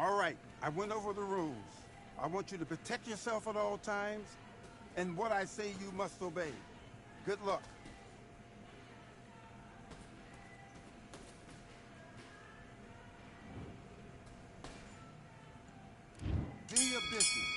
All right, I went over the rules. I want you to protect yourself at all times, and what I say you must obey. Good luck. Do your business.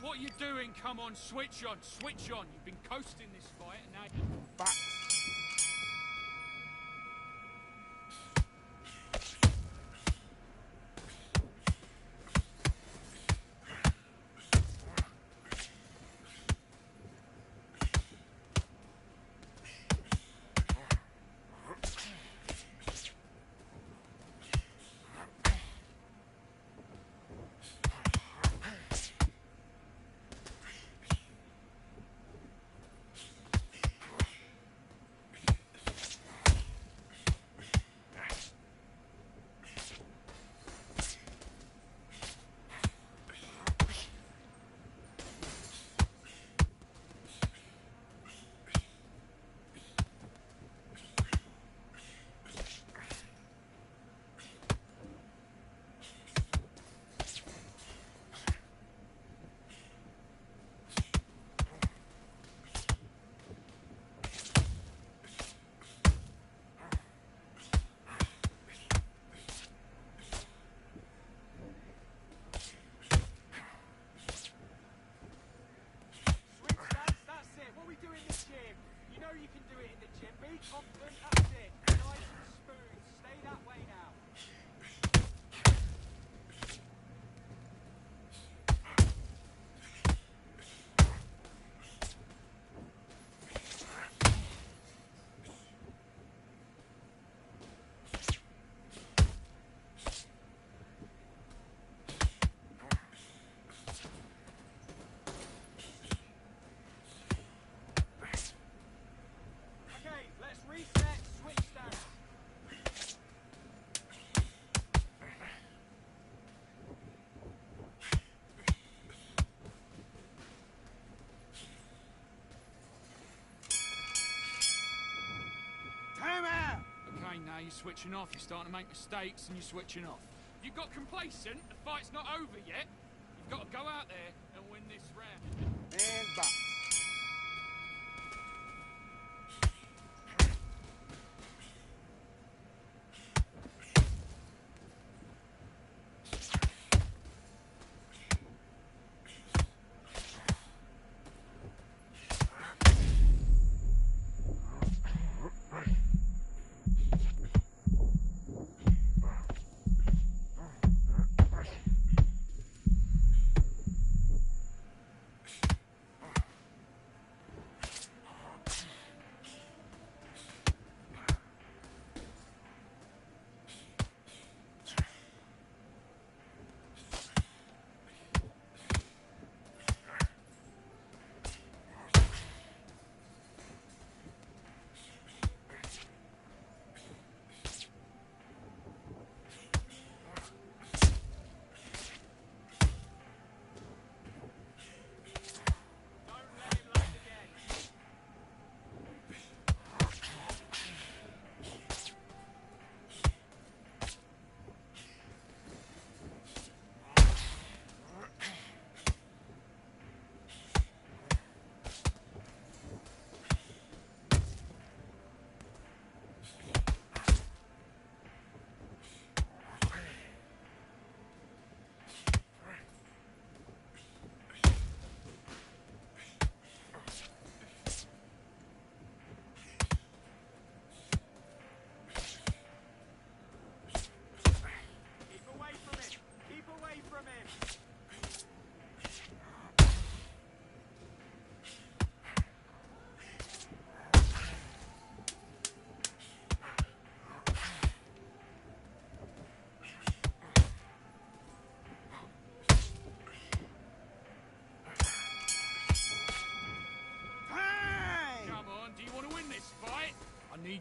What are you doing? Come on, switch on, switch on. You've been coasting this fight and now... Box. Confident, that's it. Nice and smooth. Stay that way now. Okay, let's reset, switch stance. Time out! Okay, now you're switching off. You're starting to make mistakes and you're switching off. You got complacent. The fight's not over yet. You've got to go out there and win this round. And box.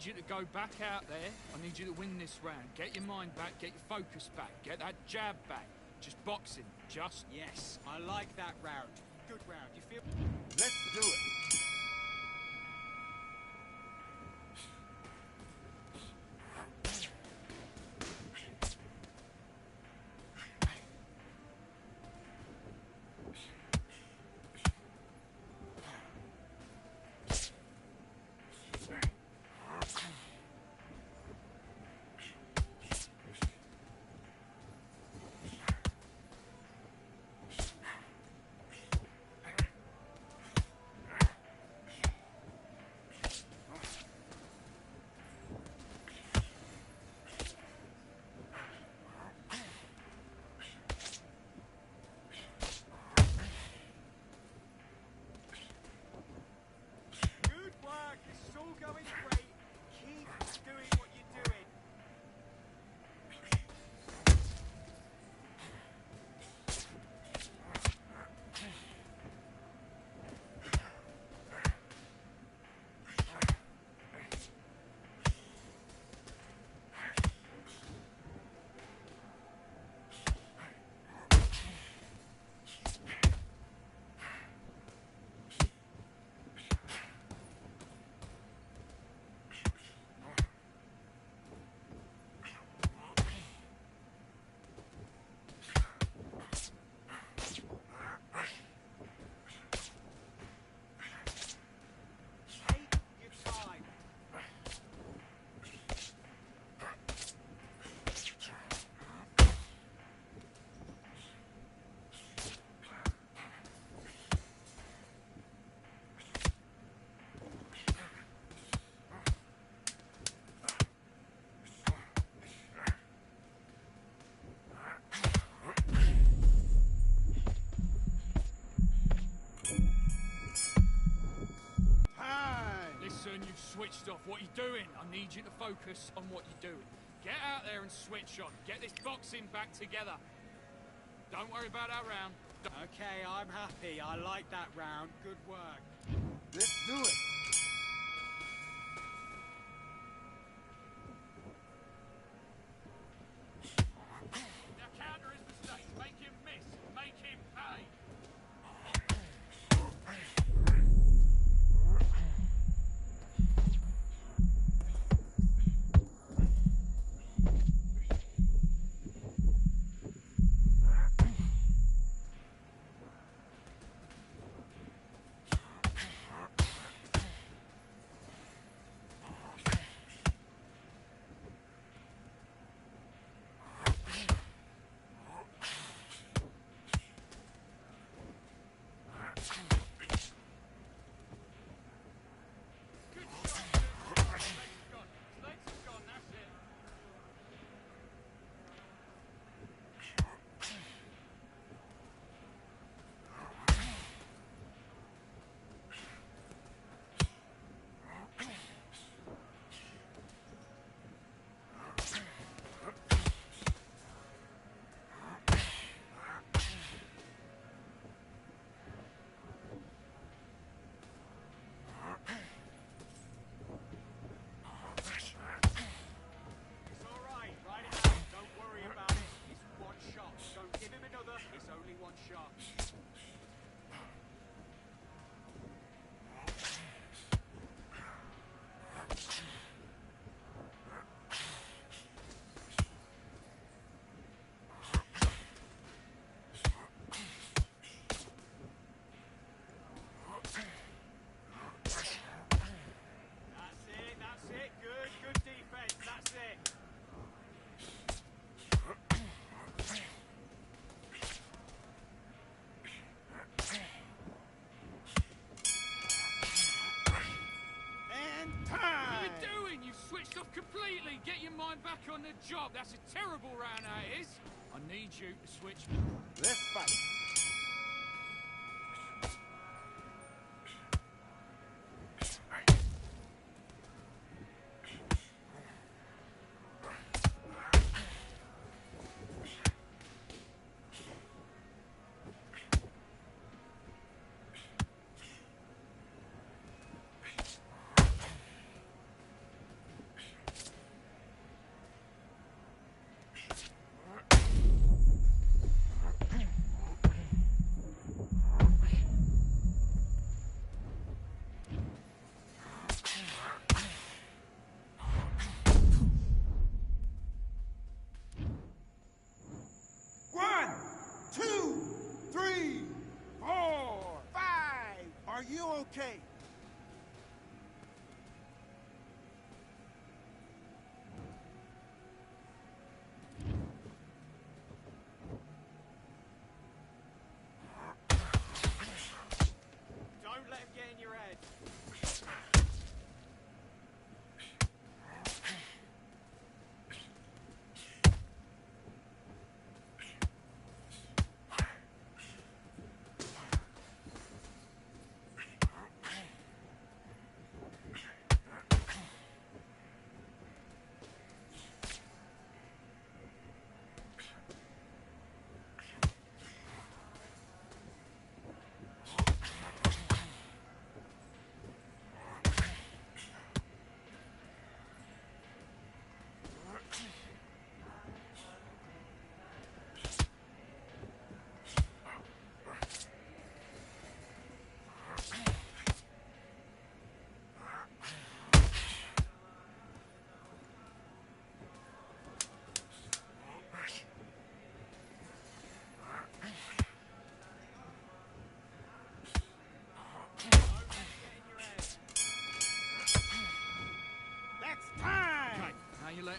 you to go back out there. I need you to win this round. Get your mind back, get your focus back, get that jab back. Just boxing, just... Yes, I like that round. Good round. You feel... Let's do it. You've switched off. What are you doing? I need you to focus on what you're doing. Get out there and switch on. Get this boxing back together. Don't worry about our round. Okay, I'm happy. I like that round. Good work. Let's do it. Now counter his mistakes. Make him miss. Make him pay. Completely get your mind back on the job. That's a terrible round, that is. I need you to switch. Let's fight.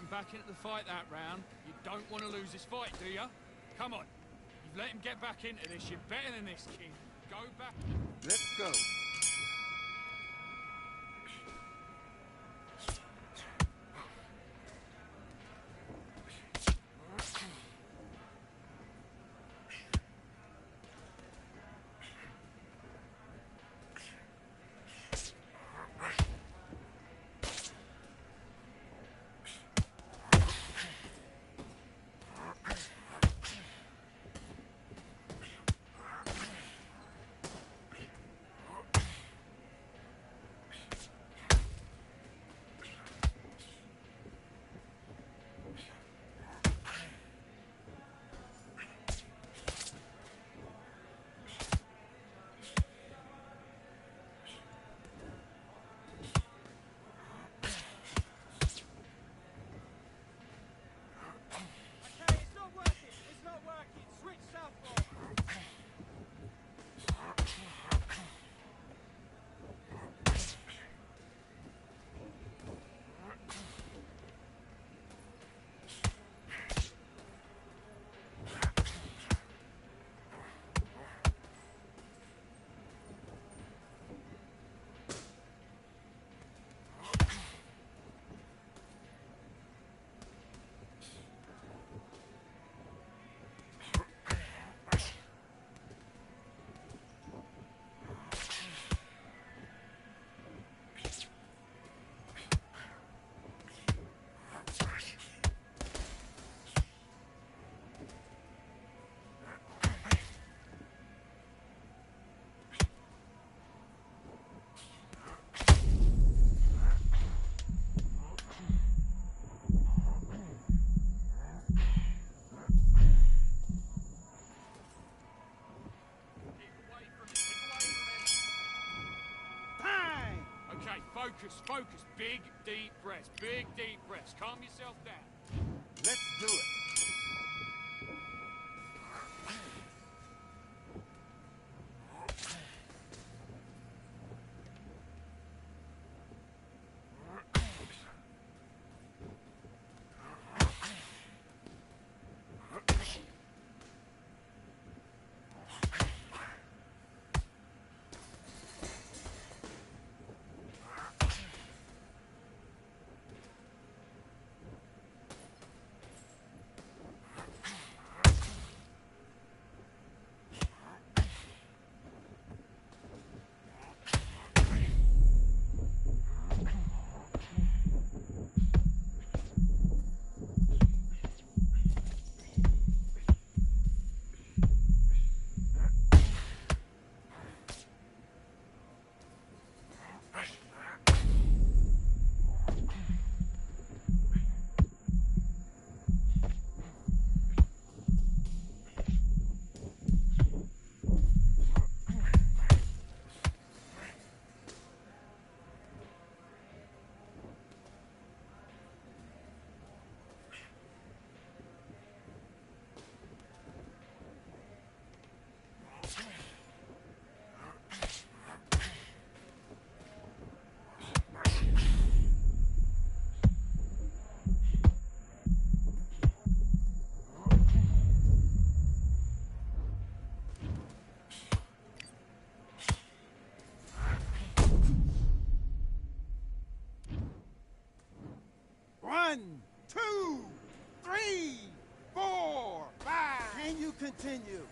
back into the fight that round. You don't want to lose this fight, do you? Come on. You've let him get back into this. You're better than this, kid. Go back. Let's go. Focus, focus. Big, deep breaths. Big, deep breaths. Calm yourself down. Let's do it. One, two, three, four, five. Can you continue?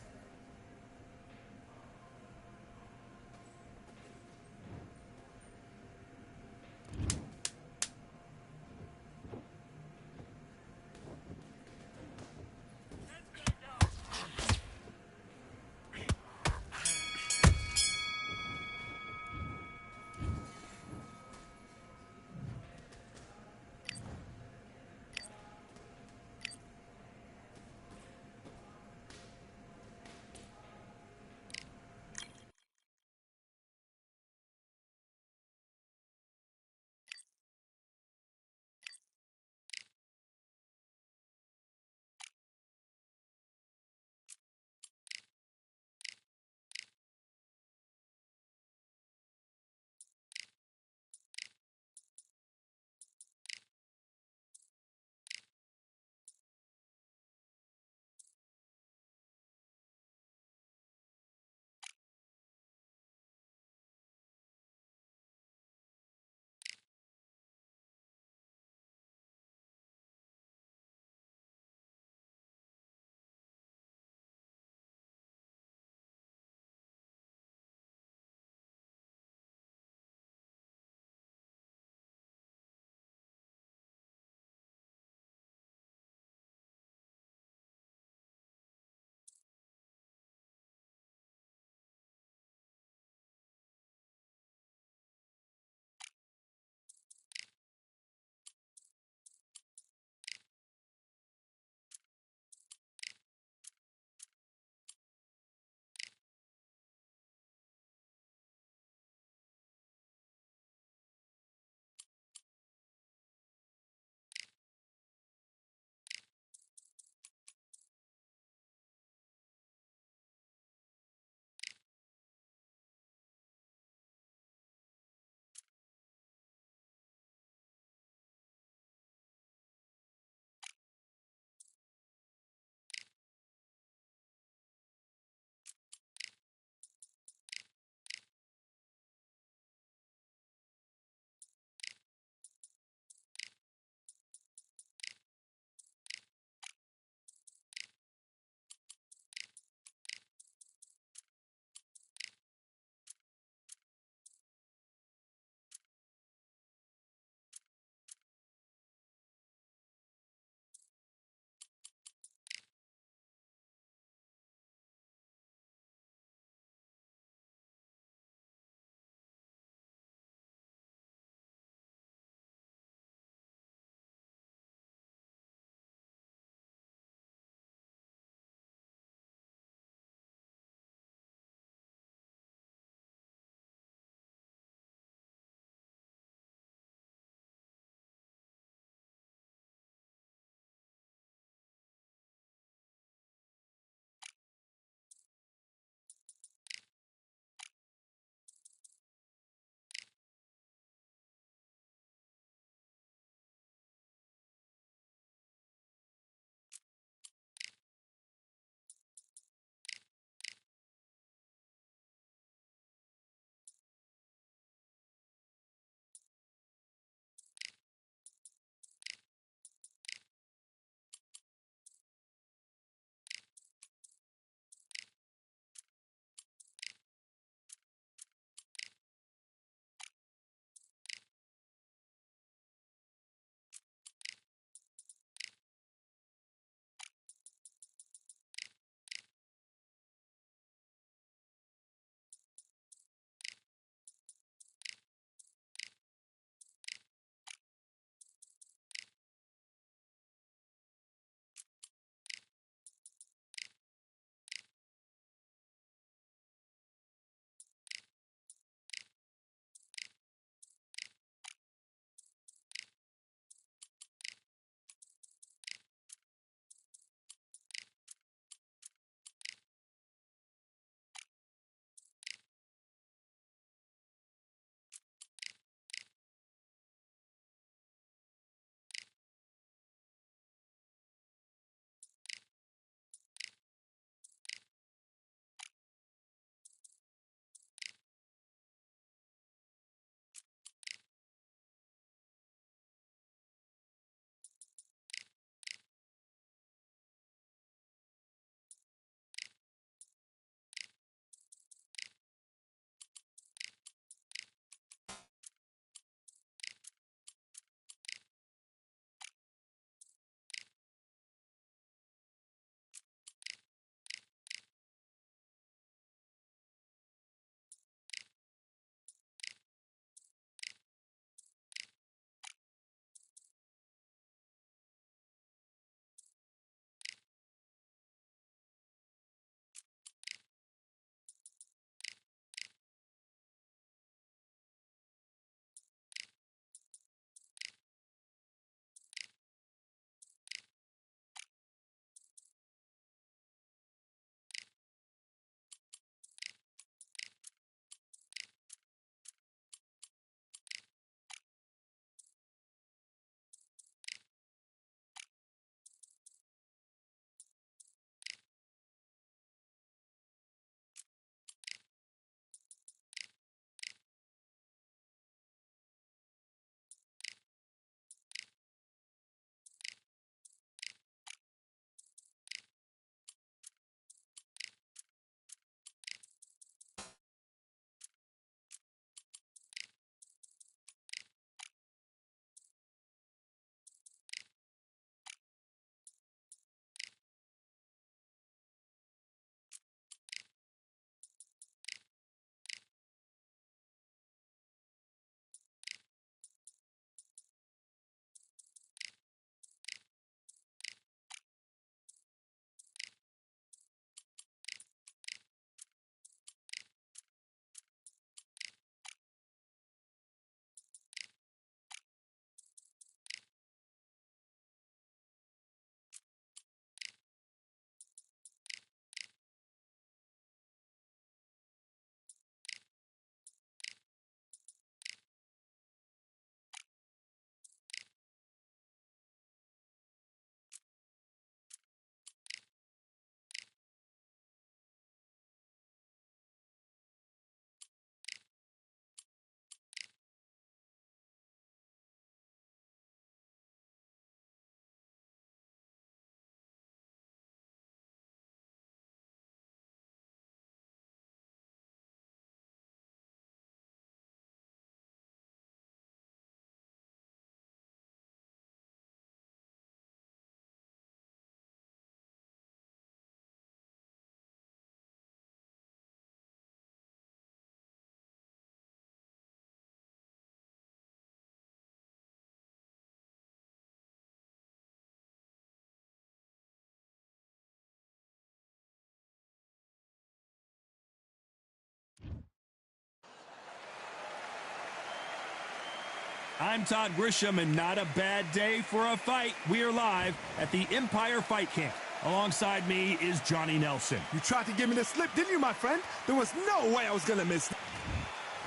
I'm Todd Grisham, and not a bad day for a fight. We are live at the Empire Fight Camp. Alongside me is Johnny Nelson. You tried to give me the slip, didn't you, my friend? There was no way I was going to miss.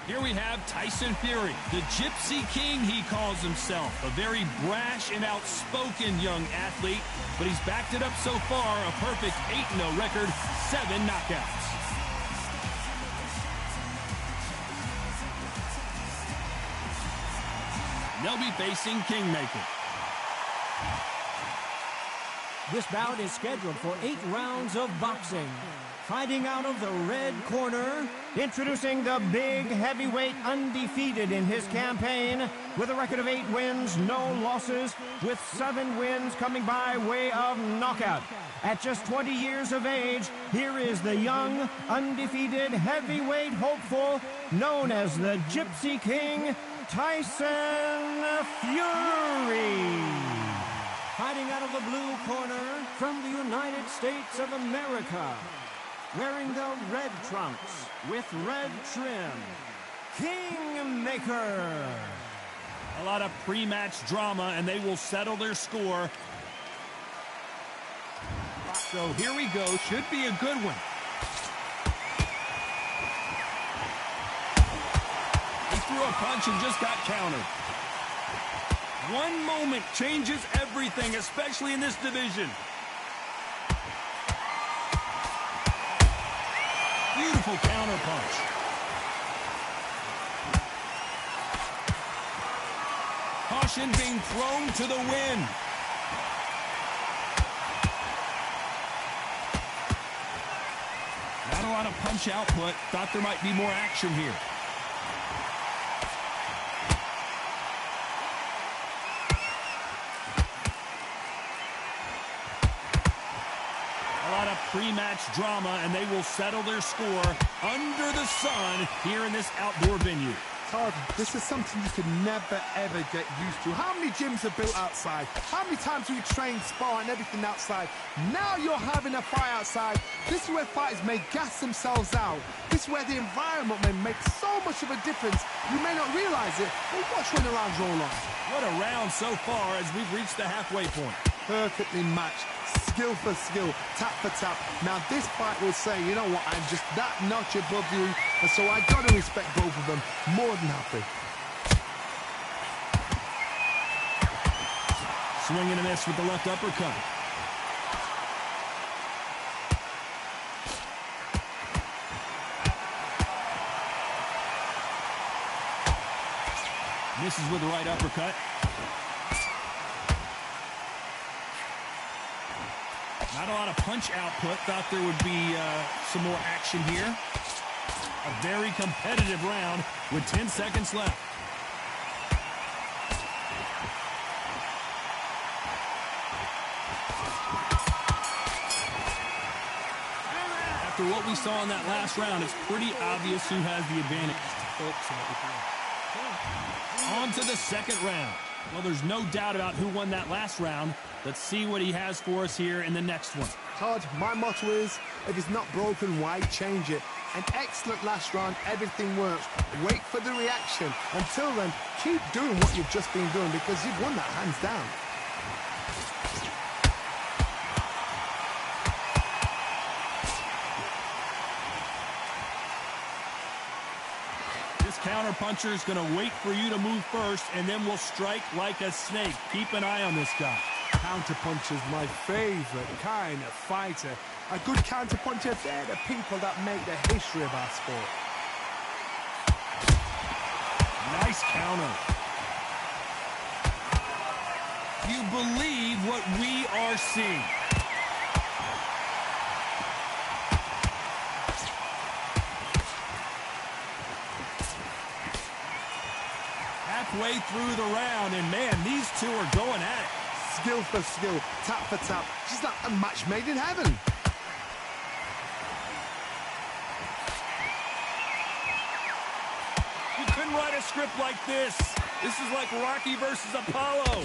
Here we have Tyson Fury, the Gypsy King he calls himself. A very brash and outspoken young athlete, but he's backed it up so far, a perfect 8-0 record, 7 knockouts. They'll be facing Kingmaker. This bout is scheduled for 8 rounds of boxing. Fighting out of the red corner, introducing the big heavyweight undefeated in his campaign with a record of 8 wins, no losses, with 7 wins coming by way of knockout. At just 20 years of age, here is the young, undefeated heavyweight hopeful known as the Gypsy King, Tyson Fury. Fighting out of the blue corner from the United States of America, wearing the red trunks with red trim, Kingmaker. A lot of pre-match drama, and they will settle their score. So here we go. Should be a good one. He threw a punch and just got countered. One moment changes everything, especially in this division. Beautiful counter punch. Caution being thrown to the wind. Not a lot of punch output. Thought there might be more action here. Pre-match drama, and they will settle their score under the sun here in this outdoor venue. Todd, this is something you could never, ever get used to. How many gyms are built outside? How many times do we train, spar, and everything outside? Now you're having a fight outside. This is where fighters may gas themselves out. This is where the environment may make so much of a difference. You may not realize it, but watch when the rounds roll on. What a round so far as we've reached the halfway point. Perfectly matched. Skill for skill, tap for tap. Now this fight will say, you know what, I'm just that notch above you, and so I got to respect both of them. More than happy. Swing and a miss with the left uppercut. Misses with the right uppercut. Not a lot of punch output. Thought there would be some more action here. A very competitive round with 10 seconds left. After what we saw in that last round, it's pretty obvious who has the advantage. On to the second round. Well, there's no doubt about who won that last round. Let's see what he has for us here in the next one. Todd, my motto is, if it's not broken, why change it? An excellent last round, everything works. Wait for the reaction. Until then, keep doing what you've just been doing because you've won that hands down. Counter-puncher is going to wait for you to move first, and then will strike like a snake. Keep an eye on this guy. Counter-puncher is my favorite kind of fighter. A good counter-puncher, they're the people that make the history of our sport. Nice counter. You believe what we are seeing. Halfway through the round, and man, these two are going at it. Skill for skill, tap for tap. Just like a match made in heaven. You couldn't write a script like this. This is like Rocky versus Apollo.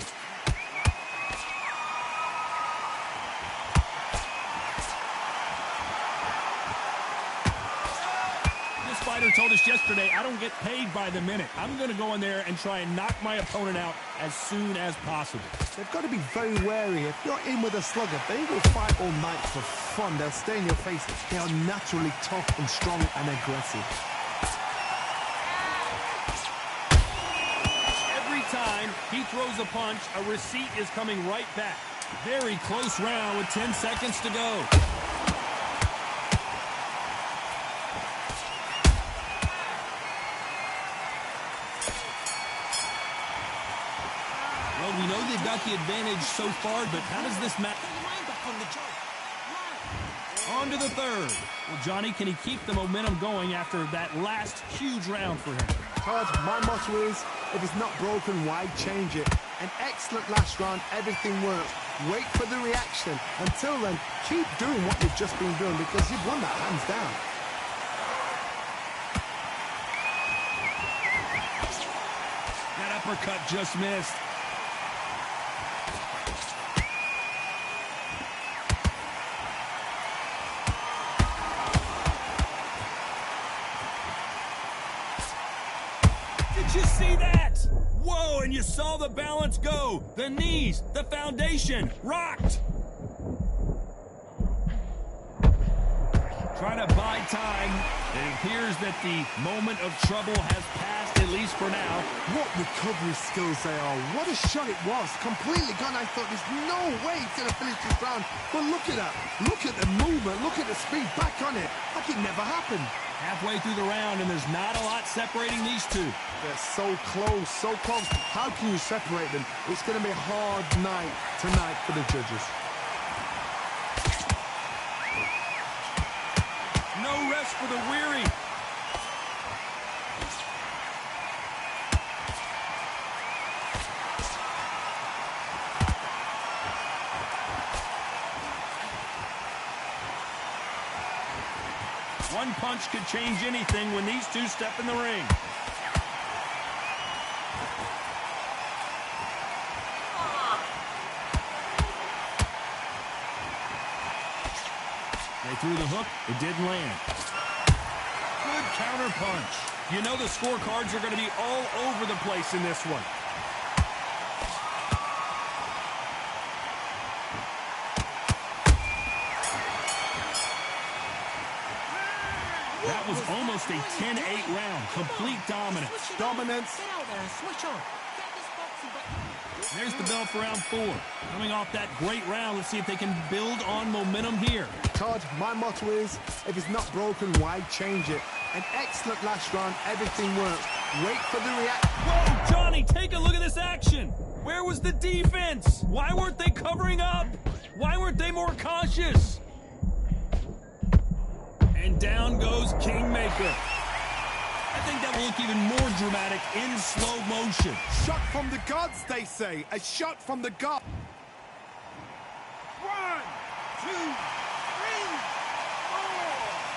fighter told us yesterday, I don't get paid by the minute. I'm going to go in there and try and knock my opponent out as soon as possible. They've got to be very wary. If you're in with a slugger, they will fight all night for fun. They'll stay in your face. They are naturally tough and strong and aggressive. Every time he throws a punch, a receipt is coming right back. Very close round with 10 seconds to go. Well, we know they've got the advantage so far, but how does this match? On to the third. Well, Johnny, can he keep the momentum going after that last huge round for him? Todd, my motto is, if it's not broken, why change it? An excellent last round, everything works. Wait for the reaction. Until then, keep doing what you've just been doing because you've won that hands down. That uppercut just missed. Did you see that? Whoa, and you saw the balance go. The knees, the foundation, rocked. Trying to buy time. It appears that the moment of trouble has passed, at least for now. What recovery skills they are. What a shot it was. Completely gone. I thought there's no way he's going to finish this round. But look at that. Look at the movement. Look at the speed. Back on it. Like it never happened. Halfway through the round, and there's not a lot separating these two. They're so close, so close. How can you separate them? It's going to be a hard night tonight for the judges. No rest for the weary. One punch could change anything when these two step in the ring. They threw the hook. It didn't land. Good counter punch. You know the scorecards are going to be all over the place in this one. That was almost a 10-8 round. Complete dominance. Dominance. There's the bell for round 4. Coming off that great round, let's see if they can build on momentum here. Todd, my motto is, if it's not broken, why change it? An excellent last round. Everything works. Wait for the reaction. Whoa, Johnny, take a look at this action. Where was the defense? Why weren't they covering up? Why weren't they more cautious? And down goes Kingmaker. I think that will look even more dramatic in slow motion. Shot from the gods, they say. A shot from the gods. 1, 2, 3, 4,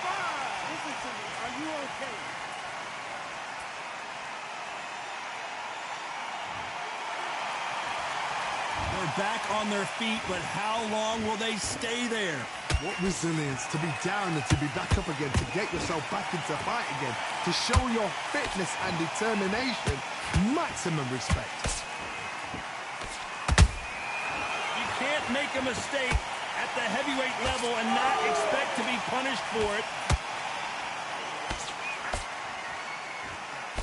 5. Listen to me. Are you okay? They're back on their feet, but how long will they stay there? What resilience to be down and to be back up again, to get yourself back into fight again, to show your fitness and determination. Maximum respect. You can't make a mistake at the heavyweight level and not expect to be punished for it.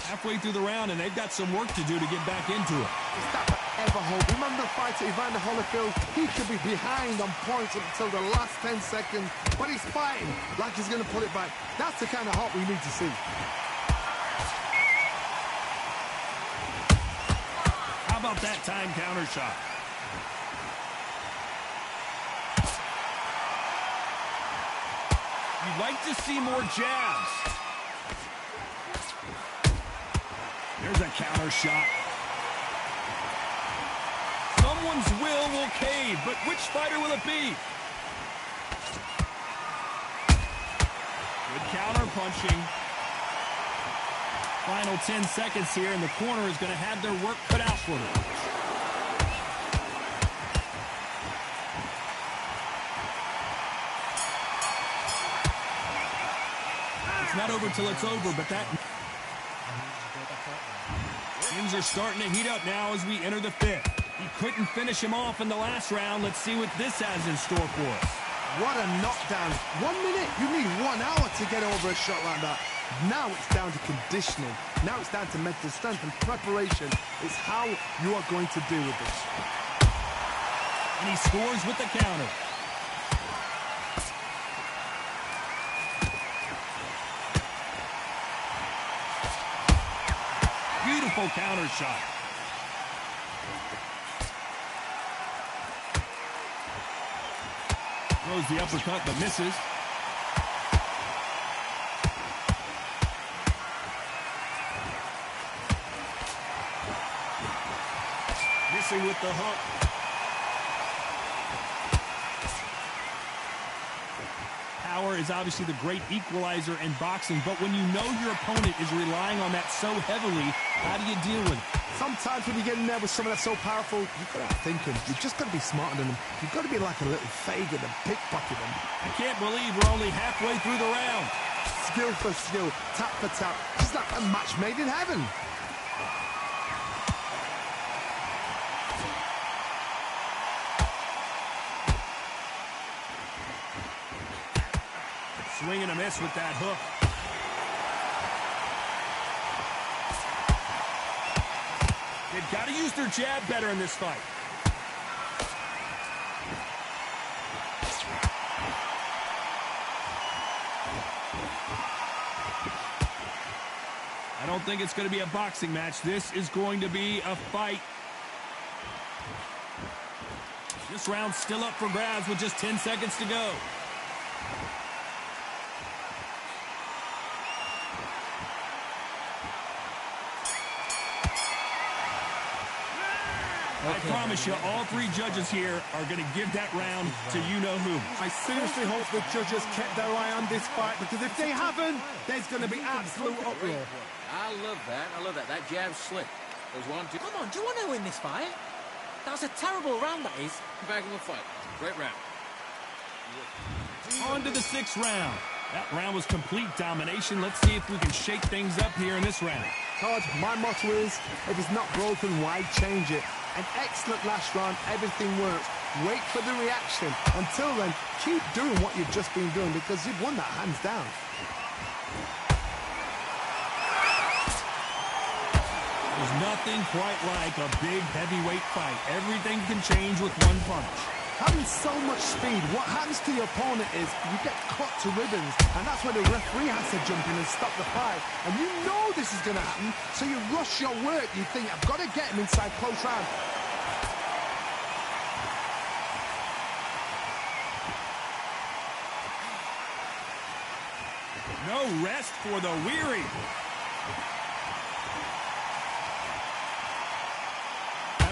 Halfway through the round, and they've got some work to do to get back into it. Is that ever hope? Remember the fight at Evander Holyfield? He could be behind on points until the last 10 seconds, but he's fighting like he's going to pull it back. That's the kind of hope we need to see. How about that time counter shot? You'd like to see more jabs. There's a counter shot. Someone's will cave, but which fighter will it be? Good counter punching. Final 10 seconds here, and the corner is going to have their work cut out for them. It's not over till it's over, but that... Things are starting to heat up now as we enter the fifth. He couldn't finish him off in the last round. Let's see what this has in store for us. What a knockdown. 1 minute, you need 1 hour to get over a shot like that. Now it's down to conditioning. Now it's down to mental strength and preparation. It's how you are going to deal with this. And he scores with the counter. Beautiful counter shot. Throws the uppercut but misses. Missing with the hook. Power is obviously the great equalizer in boxing, but when you know your opponent is relying on that so heavily, how do you deal with it? Sometimes when you get in there with someone that's so powerful, you've got to think him. You've just got to be smarter than them. You've got to be like a little Fagin and pickpocket them. I can't believe we're only halfway through the round. Skill for skill, tap for tap. Just like a match made in heaven. Swing and a miss with that hook. They've got to use their jab better in this fight. I don't think it's going to be a boxing match. This is going to be a fight. This round's still up for grabs with just 10 seconds to go. I promise you, all three judges here are going to give that round to you-know-who. I seriously hope the judges kept their eye on this fight, because if they haven't, there's going to be absolute uproar. I love that. I love that. That jab's slick. There's 1, 2. Come on, do you want to win this fight? That was a terrible round, that is. Come back and we'll fight. Great round. On to the 6th round. That round was complete domination. Let's see if we can shake things up here in this round. Todd, my motto is, if it's not broken, why change it? An excellent last round, everything works. Wait for the reaction. Until then, keep doing what you've just been doing, because you've won that hands down. There's nothing quite like a big heavyweight fight. Everything can change with one punch. Having so much speed, what happens to your opponent is you get cut to ribbons, and that's where the referee has to jump in and stop the fight. And you know this is going to happen, so you rush your work. You think, I've got to get him inside close round. No rest for the weary.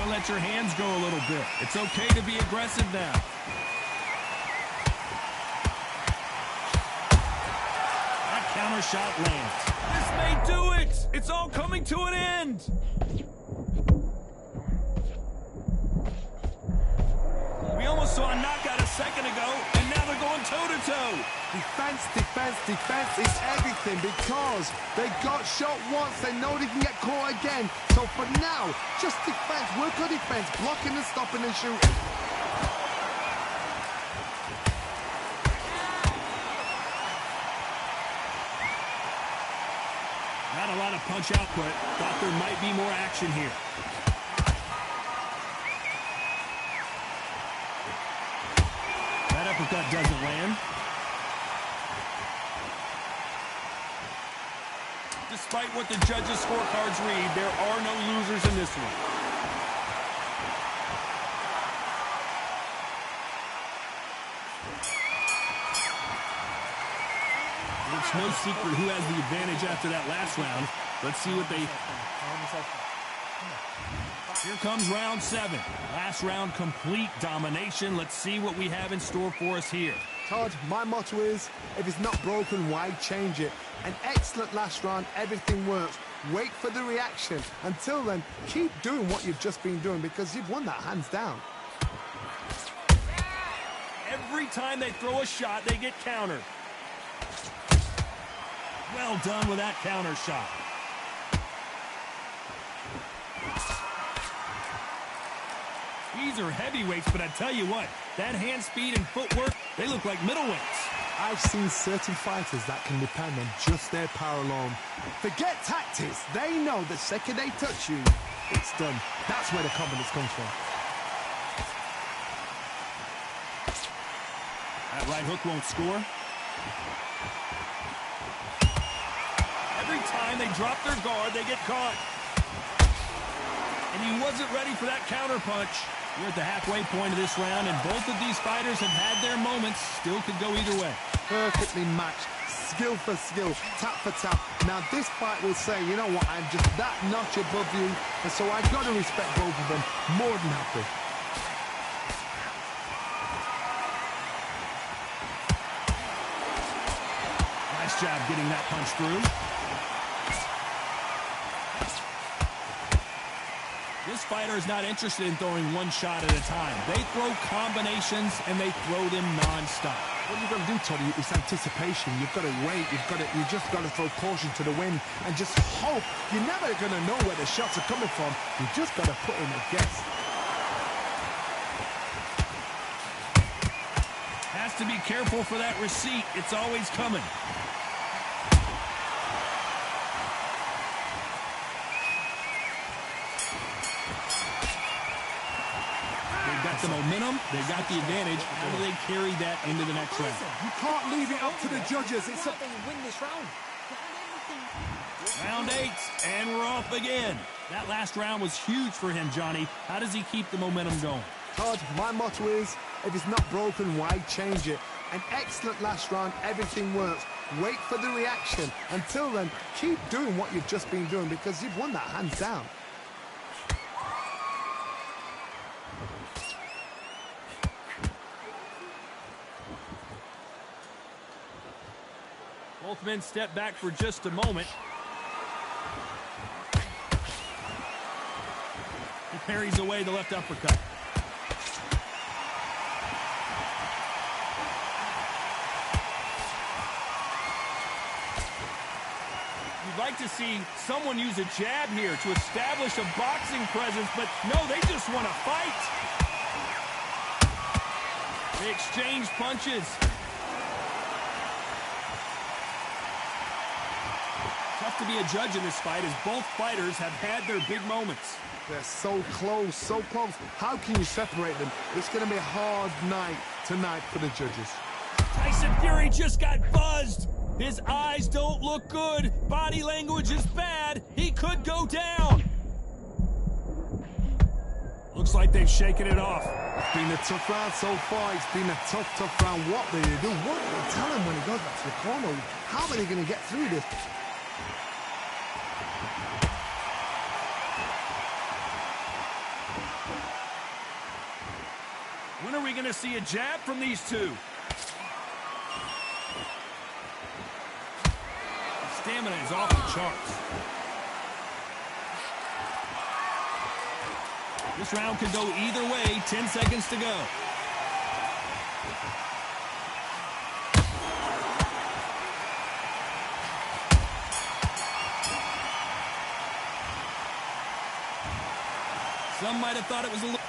Let your hands go a little bit. It's okay to be aggressive now. That counter shot lands. This may do it. It's all coming to an end. We almost saw a knockout a second ago, and now they're going toe-to-toe. Defense, defense, defense is everything, because they got shot once. They know they can get caught again. So for now, just defense, work on defense, blocking and stopping and shooting. Not a lot of punch output. Thought there might be more action here. That uppercut doesn't land. Despite what the judges' scorecards read, there are no losers in this one. It's no secret who has the advantage after that last round. Let's see what they... Here comes round 7. Last round, complete domination. Let's see what we have in store for us here. Todd, my motto is, if it's not broken, why change it? An excellent last round, everything works. Wait for the reaction. Until then, keep doing what you've just been doing, because you've won that hands down. Every time they throw a shot, they get countered. Well done with that counter shot. These are heavyweights, but I tell you what, that hand speed and footwork, they look like middleweights. I've seen certain fighters that can depend on just their power alone. Forget tactics. They know the second they touch you, it's done. That's where the confidence comes from. That right hook won't score. Every time they drop their guard, they get caught. And he wasn't ready for that counter punch. We're at the halfway point of this round, and both of these fighters have had their moments. Still could go either way. Perfectly matched, skill for skill, tap for tap. Now this fight will say, you know what, I'm just that notch above you, and so I've got to respect both of them more than happy. Nice job getting that punch through. This fighter is not interested in throwing one shot at a time. They throw combinations, and they throw them non-stop. What you've got to do, Toddy, is anticipation. You've got to wait. You just got to throw caution to the wind and just hope. You're never going to know where the shots are coming from. You just got to put in a guess. Has to be careful for that receipt. It's always coming. The momentum, they got the advantage. How do they carry that into the next round? You can't leave it up to the judges. It's They win this round. Round 8, and we're off again. That last round was huge for him, Johnny. How does he keep the momentum going? Todd, my motto is, if it's not broken, why change it? An excellent last round, everything works. Wait for the reaction. Until then, keep doing what you've just been doing because you've won that hands down. Both men step back for just a moment. He parries away the left uppercut. You'd like to see someone use a jab here to establish a boxing presence, but no, they just want to fight. They exchange punches. Tough to be a judge in this fight as both fighters have had their big moments. They're so close, so close. How can you separate them? It's going to be a hard night tonight for the judges. Tyson Fury just got buzzed. His eyes don't look good. Body language is bad. He could go down. Looks like they've shaken it off. It's been a tough round so far. It's been a tough round. What do you do? What do you tell him when he goes back to the corner? How are they going to get through this? When are we going to see a jab from these two? Stamina is off the charts. This round could go either way. 10 seconds to go. Some might have thought it was a little...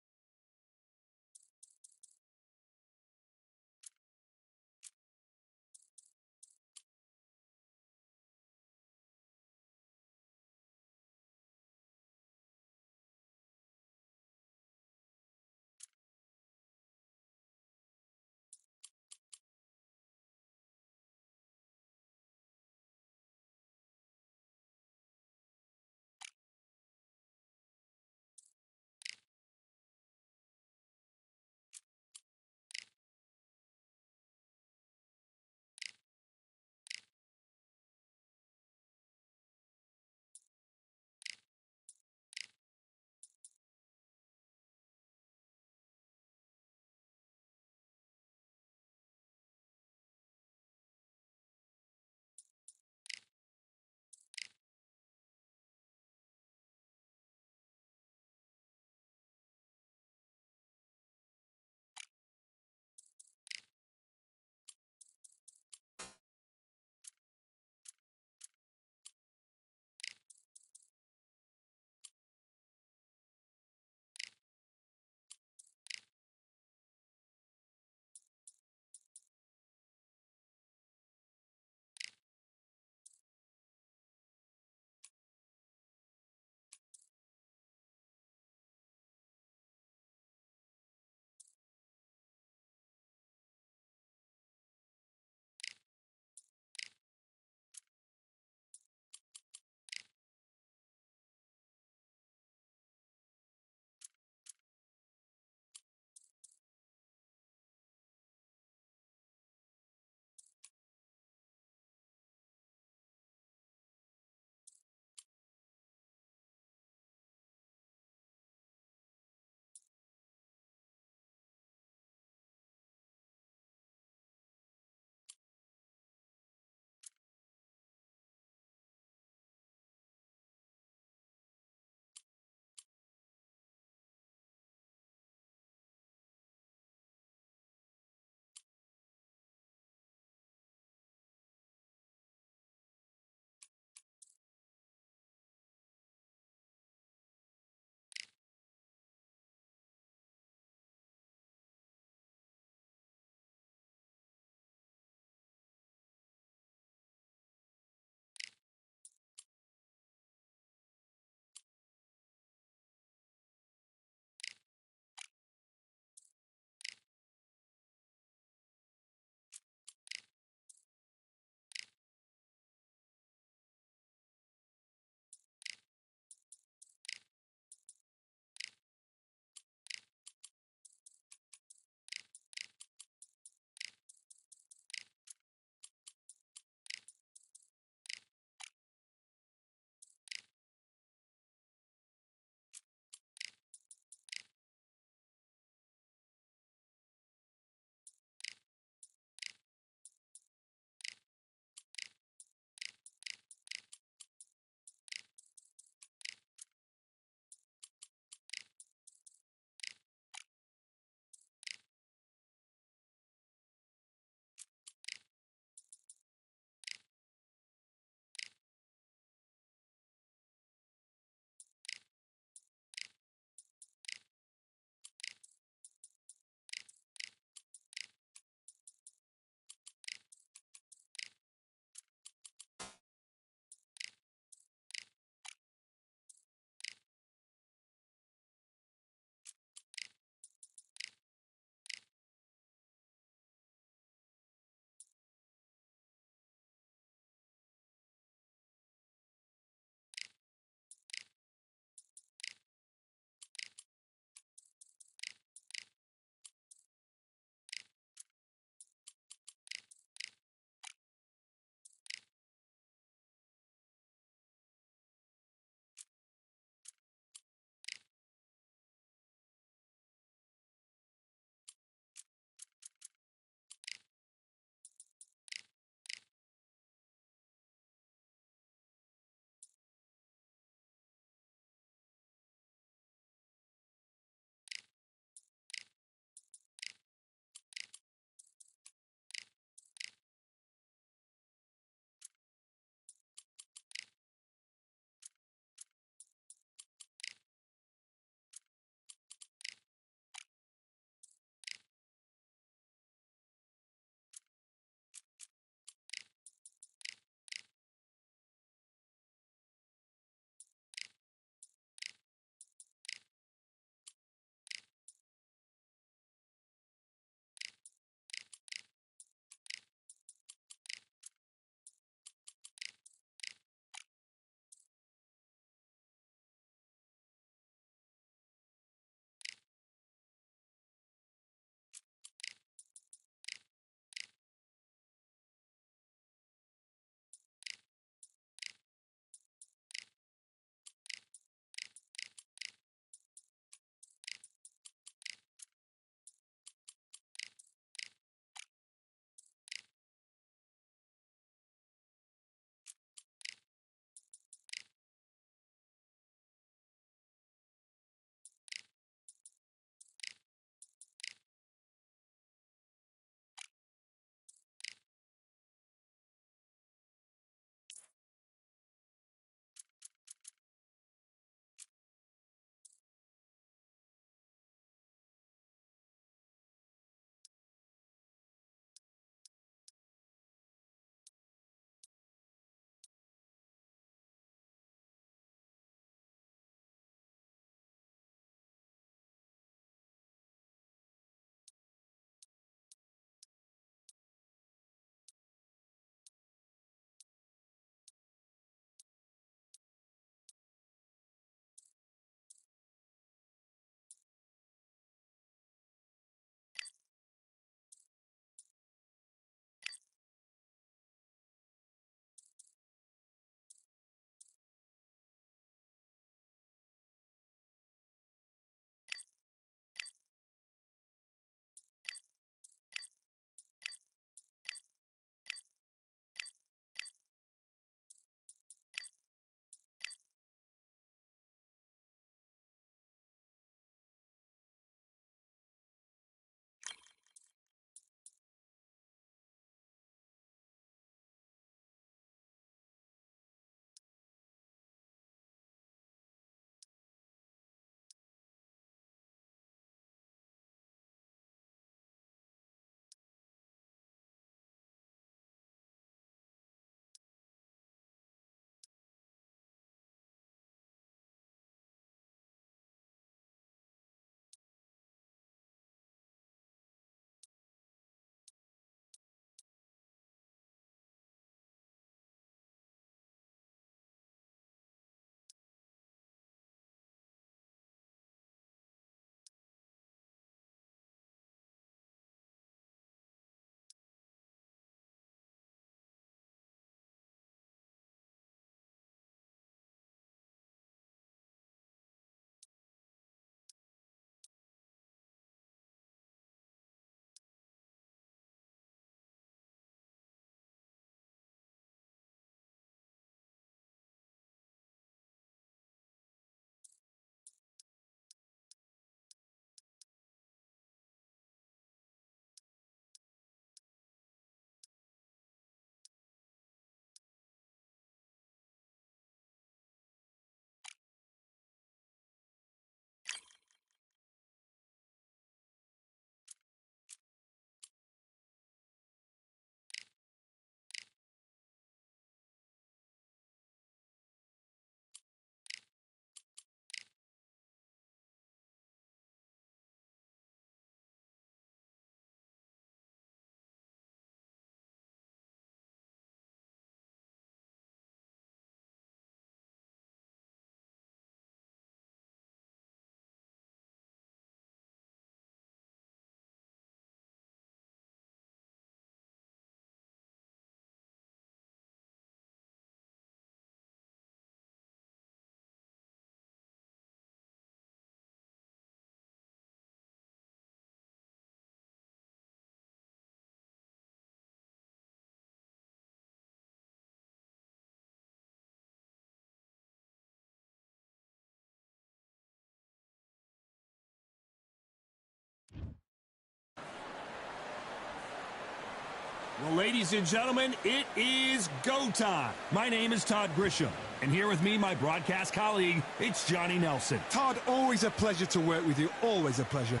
Well, ladies and gentlemen, it is go time. My name is Todd Grisham, and here with me, my broadcast colleague, it's Johnny Nelson. Todd, always a pleasure to work with you. Always a pleasure.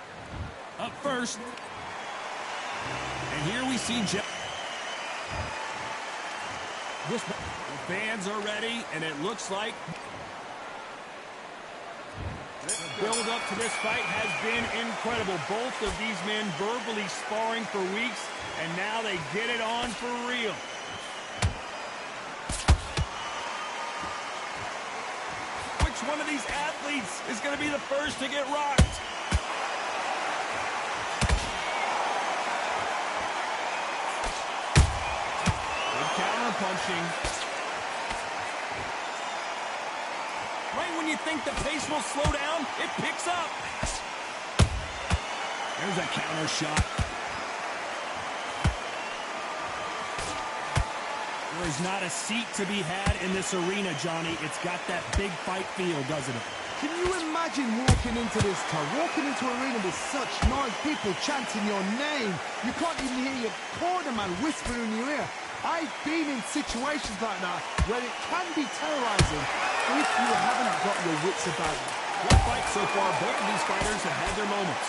Up first, and here we see the fans are ready, and it looks like the build-up to this fight has been incredible. Both of these men verbally sparring for weeks, and now they get it on for real. Which one of these athletes is going to be the first to get rocked? Good counter punching. Right when you think the pace will slow down, it picks up. There's a counter shot. There's not a seat to be had in this arena, Johnny. It's got that big fight feel, doesn't it? Can you imagine walking into this, Todd? Walking into an arena with such noise, people chanting your name. You can't even hear your cornerman whispering in your ear. I've been in situations like that where it can be terrorizing if you haven't got your wits about you. What fight so far? Both of these fighters have had their moments.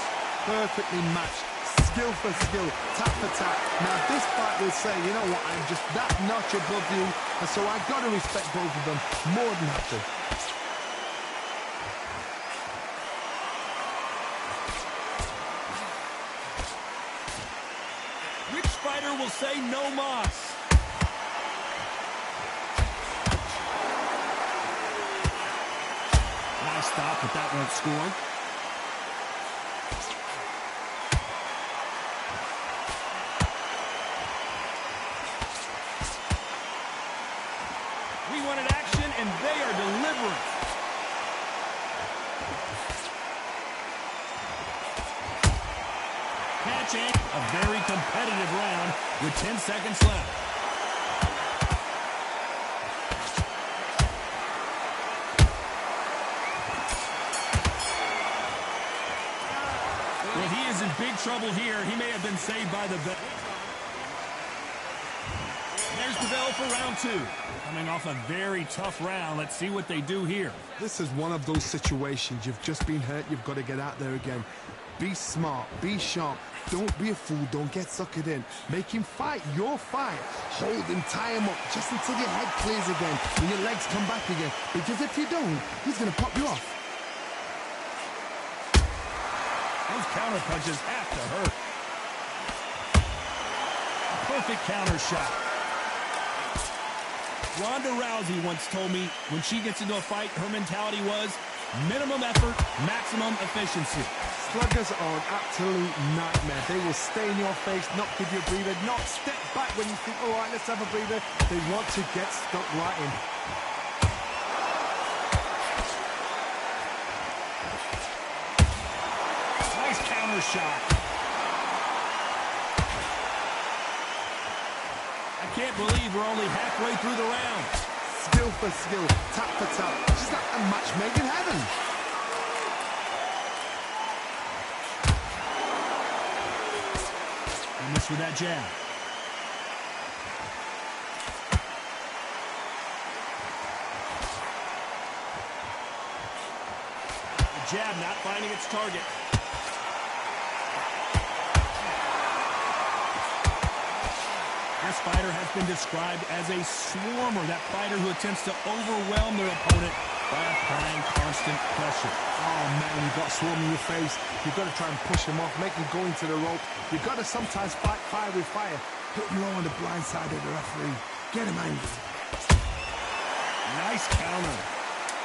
Perfectly matched, skill for skill, tap for tap. Now this fight will say, you know what, I'm just that notch above you, and so I've got to respect both of them more than happy. Which fighter will say no mas? Nice stop, but that won't score. We wanted action, and they are delivering. Catching a very competitive round with 10 seconds left. Well, he is in big trouble here. He may have been saved by the bell. There's the bell for round two. Coming off a very tough round. Let's see what they do here. This is one of those situations. You've just been hurt. You've got to get out there again. Be smart. Be sharp. Don't be a fool. Don't get suckered in. Make him fight your fight. Hold him, tie him up, just until your head clears again and your legs come back again. Because if you don't, he's going to pop you off. Those counter punches have to hurt. Perfect counter shot. Ronda Rousey once told me when she gets into a fight, her mentality was minimum effort, maximum efficiency. Sluggers are an absolute nightmare. They will stay in your face, not give you a breather, not step back when you think, all right, let's have a breather. They want to get stuck right in. Nice counter shot. I can't believe we're only halfway through the round. Skill for skill, tap for tap. Just like a match made in heaven. And this with that jab. The jab not finding its target. This fighter has been described as a swarmer, that fighter who attempts to overwhelm their opponent by applying constant pressure. Oh, man, you've got swarm in your face. You've got to try and push him off, make him go into the rope. You've got to sometimes fight fire with fire. Hit him low on the blind side of the referee. Get him angry. Nice counter.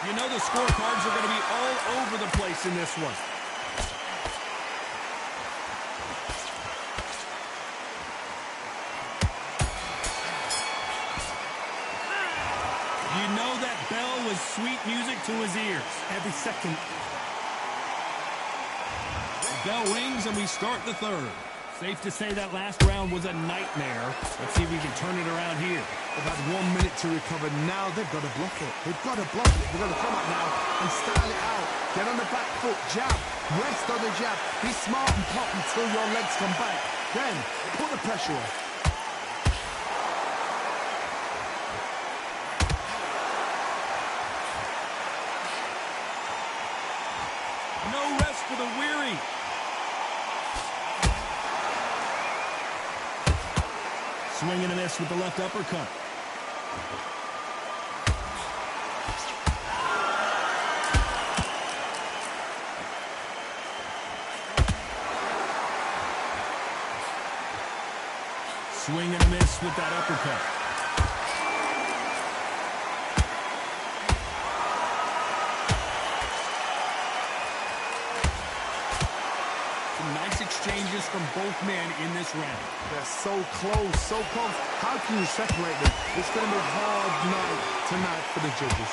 You know the scorecards are going to be all over the place in this one. You know that bell was sweet music to his ears. Every second. The bell rings and we start the third. Safe to say that last round was a nightmare. Let's see if we can turn it around here. They've had 1 minute to recover. Now they've got to block it. They've got to block it. They've got to come out now and style it out. Get on the back foot, jab, rest on the jab. Be smart and pop until your legs come back. Then put the pressure on. Swing and a miss with the left uppercut. Swing and a miss with that uppercut. Some nice exchanges from both men in this round. They're so close, so close. How can you separate them? It's going to be a hard night tonight for the judges.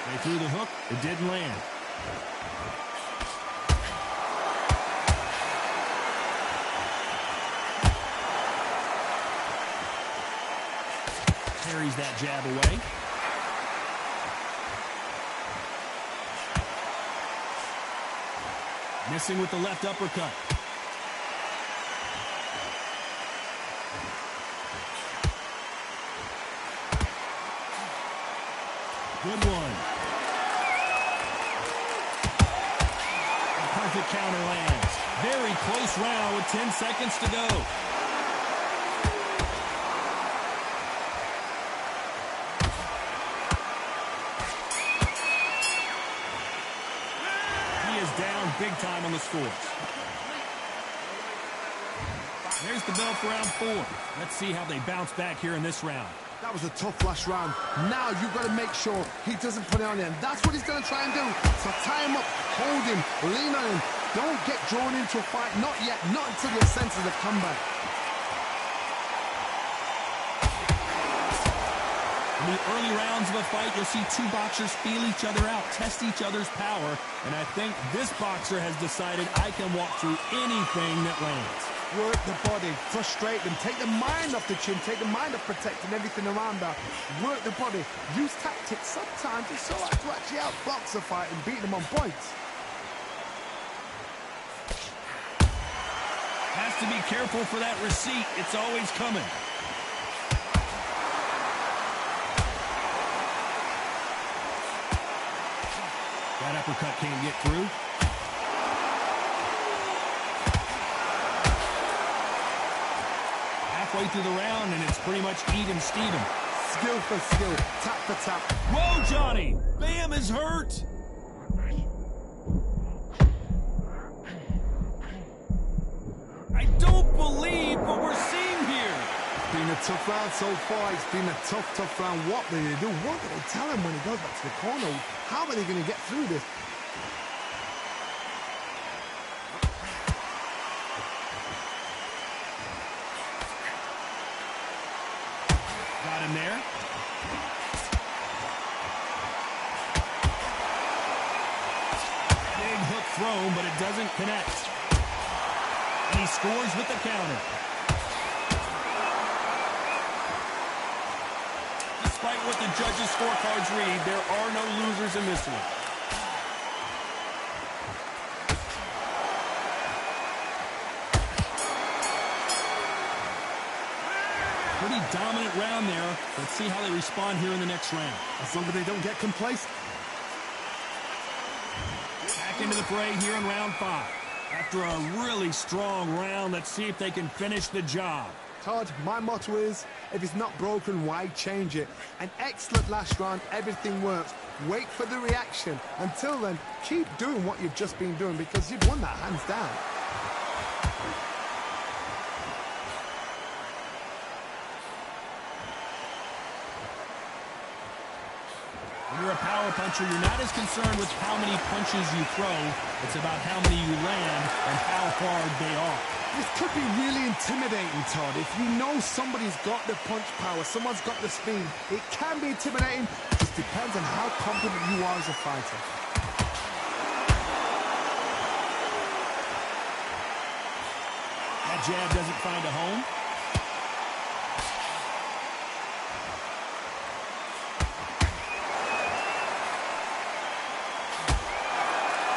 They threw the hook. It didn't land. Carries that jab away. Missing with the left uppercut. Good one. A perfect counter lands. Very close round with 10 seconds to go. Down big time on the scores. There's the bell for round 4. Let's see how they bounce back here in this round. That was a tough last round. Now you've got to make sure he doesn't put it on him. That's what he's going to try and do. So tie him up, hold him, lean on him. Don't get drawn into a fight. Not yet. Not until your senses have come back. In the early rounds of a fight, you'll see two boxers feel each other out, test each other's power, and I think this boxer has decided I can walk through anything that lands. Work the body, frustrate them, take the mind off the chin, take the mind off protecting everything around that. Work the body, use tactics. Sometimes it's so hard to actually outbox a fight and beat them on points. Has to be careful for that receipt. It's always coming. That uppercut can't get through. Halfway through the round, and it's pretty much even Steven. Skill for skill, tap for tap. Whoa, Johnny! Bam is hurt! I don't believe what we're seeing here. It's been a tough round so far. It's been a tough round. What do they do? What do they tell him when he goes back to the corner? How are they going to get through this? Got him there. Big hook thrown, but it doesn't connect. And he scores with the counter. Despite what the judges' scorecards read, there are no losers in this one. Pretty dominant round there. Let's see how they respond here in the next round. As long as they don't get complacent. Back into the fray here in round 5. After a really strong round, let's see if they can finish the job. Todd, my motto is, if it's not broken, why change it? An excellent last round, everything works. Wait for the reaction. Until then, keep doing what you've just been doing because you've won that hands down. When you're a power puncher, you're not as concerned with how many punches you throw. It's about how many you land and how hard they are. This could be really intimidating, Todd. If you know somebody's got the punch power, someone's got the speed, it can be intimidating. It just depends on how confident you are as a fighter. That jab doesn't find a home.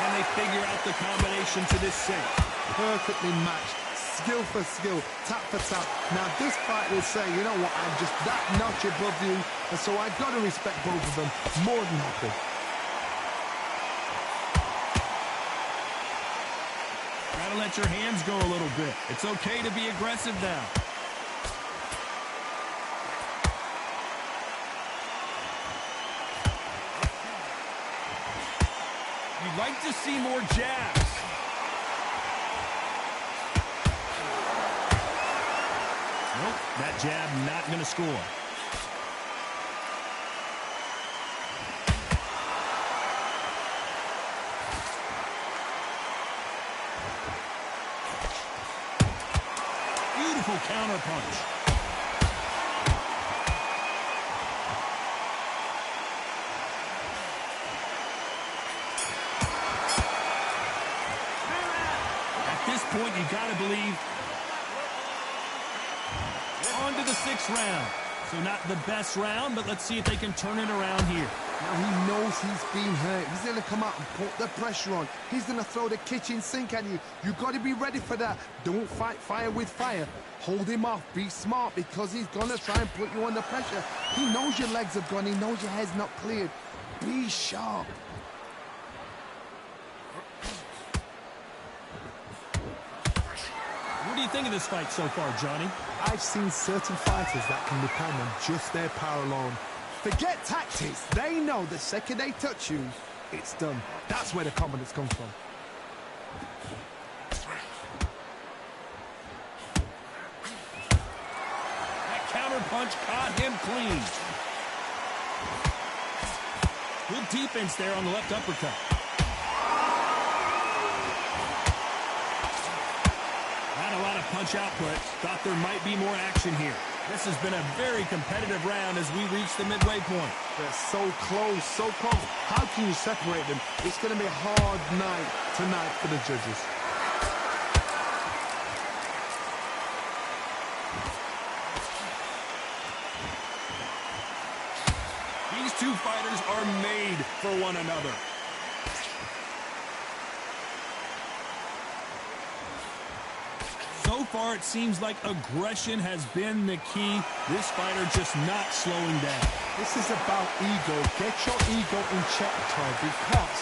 Can they figure out the combination to this sink? Perfectly matched, skill for skill, tap for tap. Now this fight will say, you know what, I'm just that notch above you, and so I've got to respect both of them more than happy. Gotta let your hands go a little bit. It's okay to be aggressive now. You'd like to see more jabs. Nope, that jab not going to score. Beautiful counter punch. At this point, you got to believe. On to the 6th round. So not the best round, but let's see if they can turn it around here. Now he knows he's been hurt. He's going to come out and put the pressure on. He's going to throw the kitchen sink at you. You've got to be ready for that. Don't fight fire with fire. Hold him off. Be smart because he's going to try and put you under pressure. He knows your legs have gone. He knows your head's not cleared. Be sharp. What do you think of this fight so far, Johnny? I've seen certain fighters that can depend on just their power alone. Forget tactics. They know the second they touch you, it's done. That's where the confidence comes from. That counter punch caught him clean. Good defense there on the left uppercut. Not a lot of punch output. Thought there might be more action here. This has been a very competitive round as we reach the midway point. They're so close, so close. How can you separate them? It's going to be a hard night tonight for the judges. These two fighters are made for one another. So far, it seems like aggression has been the key. This fighter just not slowing down. This is about ego. Get your ego in check, Troy, because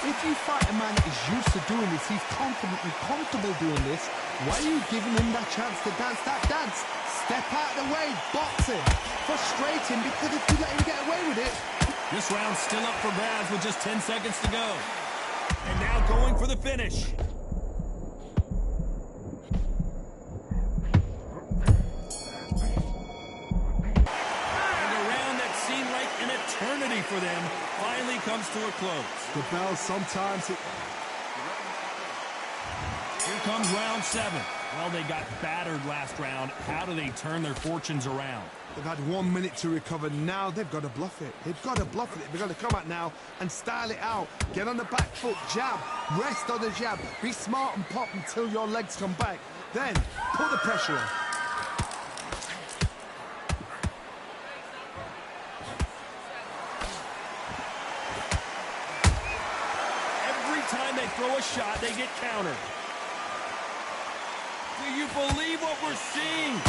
if you fight a man that is used to doing this, he's confident and comfortable doing this, why are you giving him that chance to dance that dance? Step out of the way, box him, frustrate him, because if you let him get away with it... This round's still up for grabs with just 10 seconds to go. And now going for the finish. Eternity for them finally comes to a close. The bell sometimes... Here comes round 7. Well, they got battered last round. How do they turn their fortunes around? They've had 1 minute to recover. Now they've got to bluff it. They've got to bluff it. They've got to come out now and style it out. Get on the back foot, jab, rest on the jab. Be smart and pop until your legs come back. Then put the pressure on. Throw a shot, they get countered. Do you believe what we're seeing?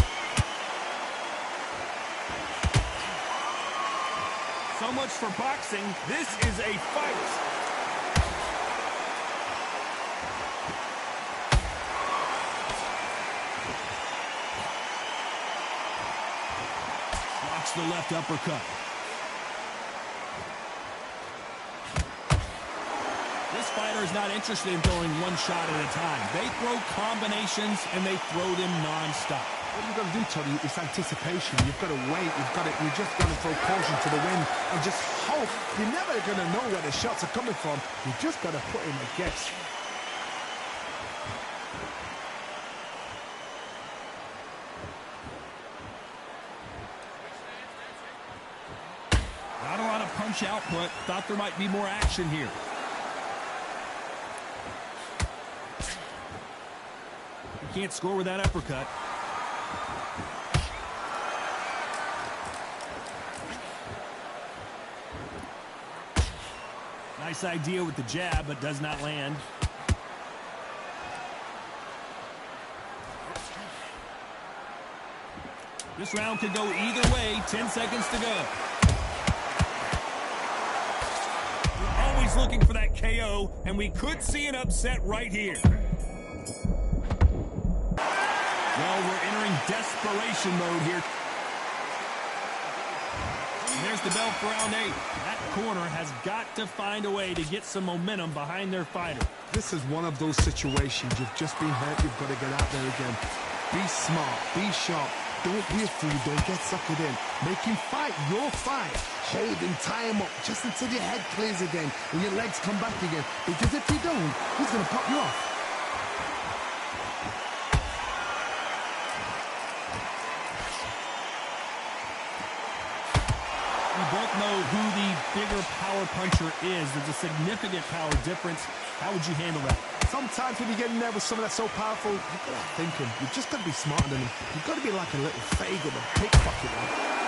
So much for boxing. This is a fight. Blocks the left uppercut. This fighter is not interested in throwing one shot at a time. They throw combinations, and they throw them non-stop. What you've got to do, Tony, is anticipation. You've got to wait. You just got to throw caution to the wind and just hope. You're never going to know where the shots are coming from. You just got to put in a guess. Not a lot of punch output. Thought there might be more action here. Can't score with that uppercut. Nice idea with the jab, but does not land. This round could go either way. 10 seconds to go. We're always looking for that KO, and we could see an upset right here. Well, we're entering desperation mode here. And there's the bell for round 8. That corner has got to find a way to get some momentum behind their fighter. This is one of those situations. You've just been hurt. You've got to get out there again. Be smart. Be sharp. Don't be a fool. Don't get suckered in. Make him fight your fight. Hold him, tie him up, just until your head clears again and your legs come back again. Because if you don't, he's going to pop you off. We both know who the bigger power puncher is. There's a significant power difference. How would you handle that? Sometimes when you get in there with someone that's so powerful, you've got to think him. You've just got to be smarter than him. You've got to be like a little faggot, a pickpocket one.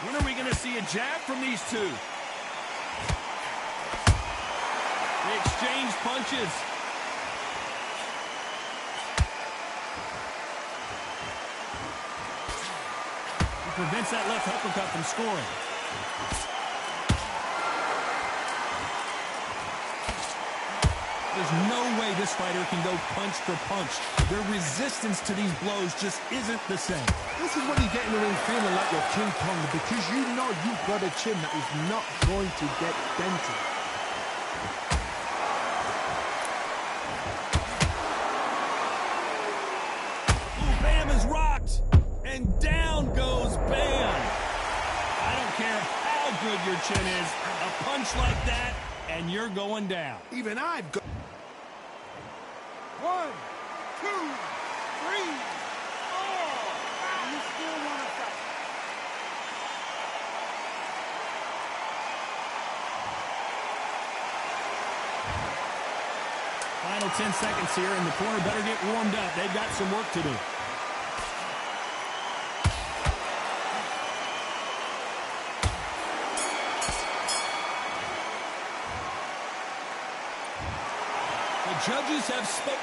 When are we going to see a jab from these two? They exchange punches. He prevents that left uppercut from scoring. There's no way this fighter can go punch for punch. Their resistance to these blows just isn't the same. This is when you get in the ring feeling like you're King Kong, because you know you've got a chin that is not going to get dented. Ooh, Bam is rocked. And down goes Bam. I don't care how good your chin is. A punch like that, and you're going down. Even I've got... 1, 2, 3, 4. You still want to fight? Final 10 seconds here, and the corner better get warmed up. They've got some work to do. The judges have spoken.